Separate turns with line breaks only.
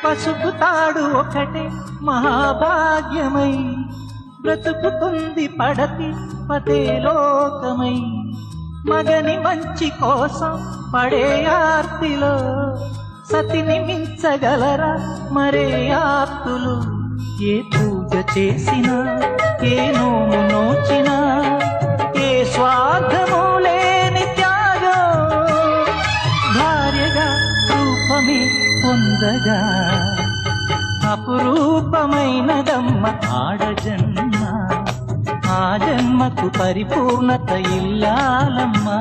పసుపు తాడు ఒకటే మహాభాగ్యమై బ్రతుకుతుంది పడతి పతే లోకమై. మగని మంచి కోసం పడే ఆర్తిలో సతిని మించగలరా మరే ఆర్తులు. ఏ పూజ చేసినా ఏ నోము నోచినా ఏ స్వార్థము లేని త్యాగం భార్యగా రూపమే పొందగా అపురూపమైనదమ్మ ఆడజన్మ. ఆ జన్మకు పరిపూర్ణత ఇల్లాలమ్మా.